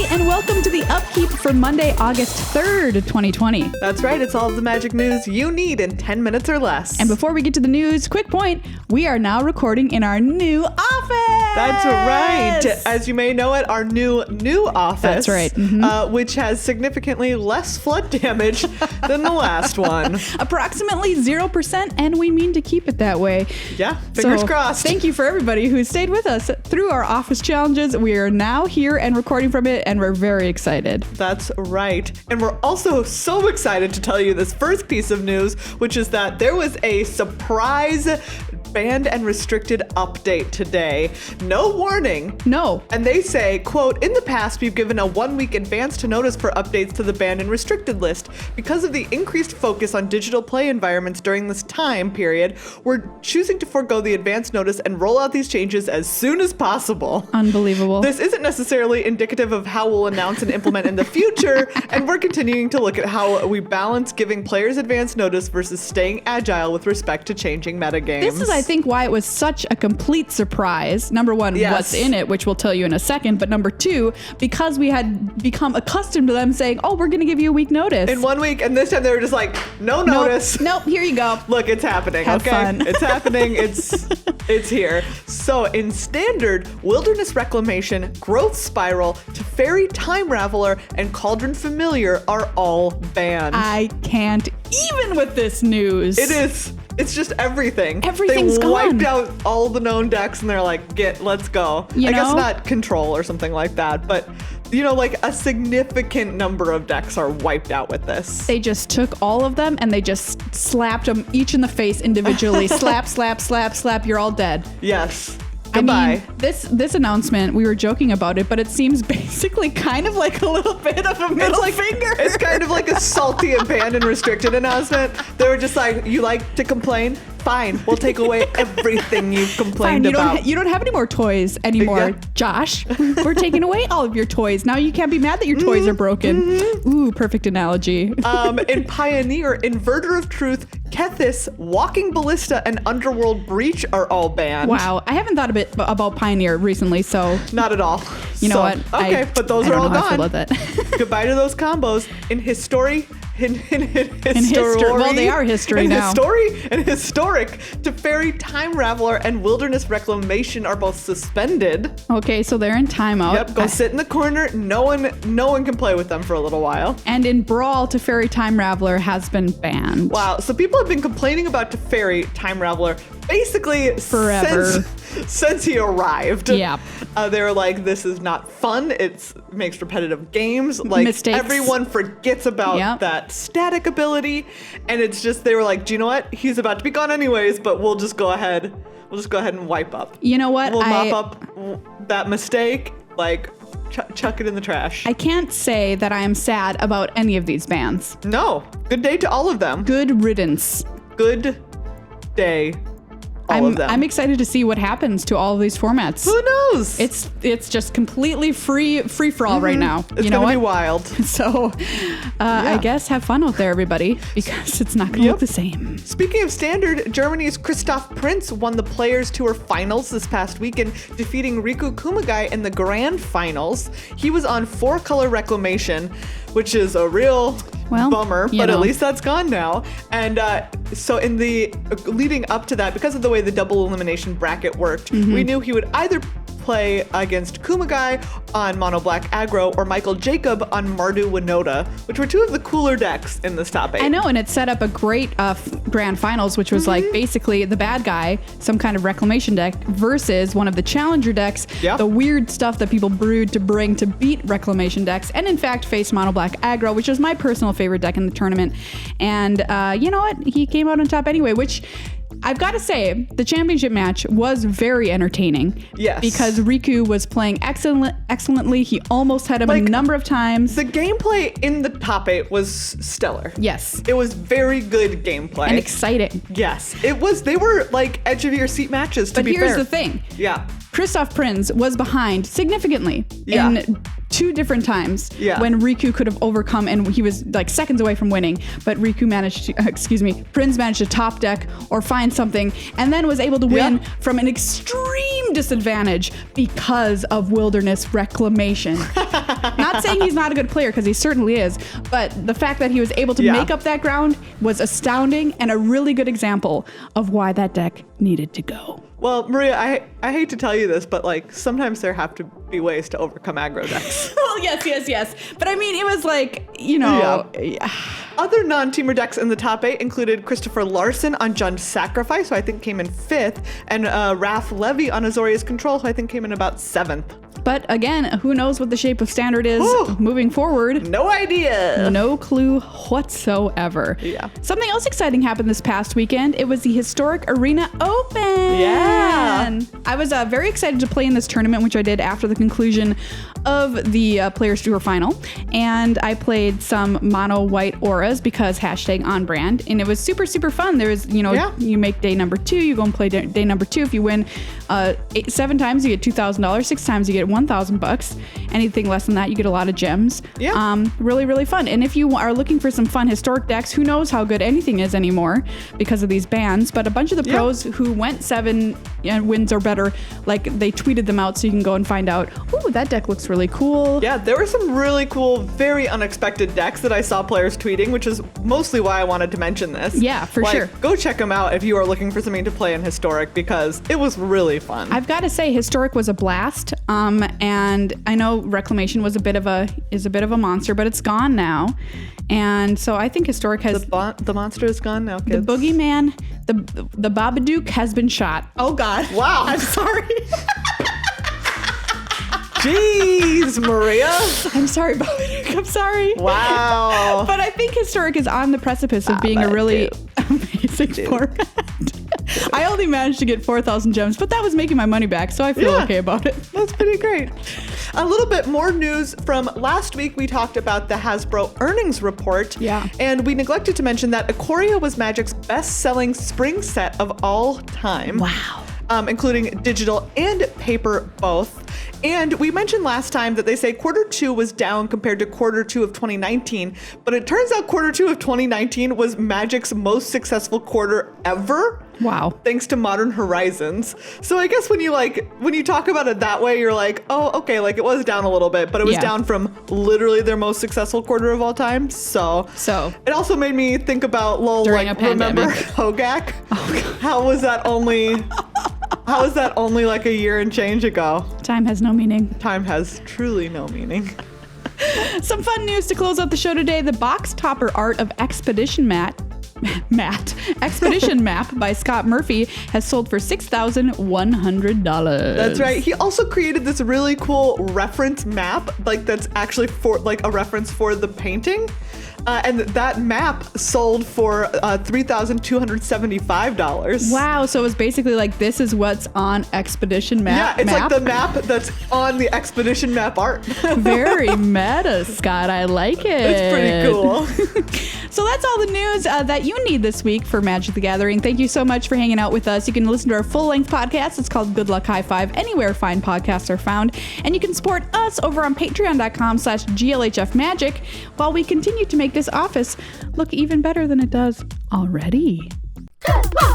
and welcome to the Upkeep for Monday, August 3rd, 2020. That's right, it's all of the magic news you need in 10 minutes or less. And before we get to the news, quick point, we are now recording in our new office. That's right. As you may know it, our new office. That's right. Mm-hmm. Which has significantly less flood damage than the last one. Approximately 0%, and we mean to keep it that way. Yeah, fingers crossed. Thank you for everybody who stayed with us through our office challenges. We are now here and recording from it, and we're very excited. That's right. And we're also so excited to tell you this first piece of news, which is that there was a surprise banned and restricted update today. No warning. No. And they say, quote, in the past, we've given a 1 week advance to notice for updates to the banned and restricted list. Because of the increased focus on digital play environments during this time period, we're choosing to forego the advance notice and roll out these changes as soon as possible. Unbelievable. This isn't necessarily indicative of how we'll announce and implement in the future, and we're continuing to look at how we balance giving players advance notice versus staying agile with respect to changing metagames. This is, I think, why it was such a complete surprise. Number one, what's in it, which we'll tell you in a second. But number two, because we had become accustomed to them saying, oh, we're going to give you a week notice. In 1 week, and this time they were just like, no notice. Nope, here you go. Look, it's happening, Have okay? fun. It's happening, it's here. So in Standard, Wilderness Reclamation, Growth Spiral, Teferi Time Raveler, and Cauldron Familiar are all banned. I can't even with this news. It is. It's just everything. Everything's They gone. wiped out all the known decks and they're like, let's go. I guess not Control or something like that, but like a significant number of decks are wiped out with this. They just took all of them and they just slapped them each in the face individually. Slap, slap, slap, slap. You're all dead. Yes. Goodbye. I mean, this announcement, we were joking about it, but it seems basically kind of like a little bit of a middle finger. It's kind of like a salty and banned and restricted announcement. They were just like, you like to complain? Fine, we'll take away everything you've complained about. You don't have any more toys anymore, Yeah. Josh. We're taking away all of your toys. Now you can't be mad that your toys are broken. Ooh, perfect analogy. In Pioneer, Inverter of Truth, Kethis, Walking Ballista, and Underworld Breach are all banned. Wow, I haven't thought a bit about Pioneer recently, so Not at all. you know what? Okay, but those I are don't all know how I feel gone. about that. Goodbye to those combos. In history, in history. Well, they are history now. Historic, Teferi Time Raveler and Wilderness Reclamation are both suspended. Okay, so they're in timeout. Yep, go sit in the corner. No one can play with them for a little while. And in Brawl, Teferi Time Raveler has been banned. Wow, so people have been complaining about Teferi Time Raveler basically Forever. since he arrived. Yeah. They were like, this is not fun. It makes repetitive games. Like, Mistakes. everyone forgets about that static ability. And it's just, they were like, do you know what? He's about to be gone anyways, but we'll just go ahead and wipe up. You know what? We'll mop up that mistake, like, chuck it in the trash. I can't say that I am sad about any of these bans. No. Good day to all of them. Good riddance. Good day. All of them. I'm excited to see what happens to all of these formats. Who knows? It's just completely free for all right now. It's you know gonna be what? wild. So, I guess have fun out there, everybody, because it's not going to look the same. Speaking of Standard, Germany's Christoph Prinz won the Players Tour Finals this past weekend, defeating Riku Kumagai in the Grand Finals. He was on 4-color Reclamation, which is a real bummer, but at least that's gone now. And so in the leading up to that, because of the way the double elimination bracket worked, we knew he would either play against Kumagai on Mono Black Aggro or Michael Jacob on Mardu Winota, which were two of the cooler decks in this top 8. I know, and it set up a great grand finals, which was like basically the bad guy, some kind of reclamation deck, versus one of the challenger decks, the weird stuff that people brewed to bring to beat reclamation decks, and in fact face Mono Black Aggro, which was my personal favorite deck in the tournament. And you know what? He came out on top anyway, which I've got to say, the championship match was very entertaining. Yes. Because Riku was playing excellently. He almost had him a number of times. The gameplay in the top 8 was stellar. Yes. It was very good gameplay. And exciting. Yes. It was. They were like edge of your seat matches, to be fair. But here's the thing. Yeah. Christoph Prinz was behind significantly in 2 different times when Riku could have overcome, and he was like seconds away from winning, but Riku managed to, Prinz managed to top deck or find something, and then was able to win from an extreme disadvantage because of Wilderness Reclamation. Not saying he's not a good player, because he certainly is, but the fact that he was able to make up that ground was astounding and a really good example of why that deck needed to go. Well, Maria, I hate to tell you this, but like sometimes there have to be ways to overcome aggro decks. Well, yes. But I mean, it was like, you know. Yeah. Other non-teamer decks in the top 8 included Christopher Larson on Jund Sacrifice, who I think came in 5th, and Raph Levy on Azorius Control, who I think came in about 7th. But again, who knows what the shape of Standard is moving forward? No idea. No clue whatsoever. Yeah. Something else exciting happened this past weekend. It was the historic Arena Open. Yeah. I was very excited to play in this tournament, which I did after the conclusion of the Players Tour final. And I played some mono white auras because hashtag on brand. And it was super, super fun. There was, you make day number 2, you go and play day number 2. If you win 7 times, you get $2,000. 6 times, you get $1,000. Anything less than that, you get a lot of gems. Yeah. Really, really fun. And if you are looking for some fun historic decks, who knows how good anything is anymore because of these bans. But a bunch of the pros who went 7 wins or better, like they tweeted them out so you can go and find out, ooh, that deck looks really cool. Yeah, there were some really cool, very unexpected decks that I saw players tweeting, which is mostly why I wanted to mention this. Yeah, for sure. Go check them out if you are looking for something to play in historic, because it was really fun. I've got to say, historic was a blast. And I know Reclamation was a bit of a monster, but it's gone now. And so I think historic has the monster is gone now, kids. The boogeyman, the Babadook has been shot. Oh God. Wow. I'm sorry. Jeez, Maria. I'm sorry, Babadook. I'm sorry. Wow. But I think historic is on the precipice of being a really amazing format. I only managed to get 4,000 gems, but that was making my money back, so I feel okay about it. That's pretty great. A little bit more news from last week. We talked about the Hasbro earnings report. Yeah. And we neglected to mention that Ikoria was Magic's best-selling spring set of all time. Wow. Including digital and paper both. And we mentioned last time that they say Q2 was down compared to Q2 of 2019, but it turns out Q2 of 2019 was Magic's most successful quarter ever. Wow. Thanks to Modern Horizons. So I guess when you talk about it that way, you're like, oh, okay, like it was down a little bit, but it was down from literally their most successful quarter of all time. So it also made me think about during a pandemic. Remember Hogak? Oh, how was that only like a year and change ago? Time has no meaning. Time has truly no meaning. Some fun news to close out the show today. The box topper art of Expedition Map by Scott Murphy has sold for $6,100. That's right. He also created this really cool reference map, like that's actually for like a reference for the painting. And that map sold for $3,275. Wow. So it was basically like, this is what's on Expedition Map. Yeah, it's like the map that's on the Expedition Map art. Very meta, Scott. I like it. It's pretty cool. So that's all the news that you need this week for Magic the Gathering. Thank you so much for hanging out with us. You can listen to our full-length podcast. It's called Good Luck High Five, anywhere fine podcasts are found. And you can support us over on patreon.com/GLHFmagic while we continue to make this office look even better than it does already. Good luck!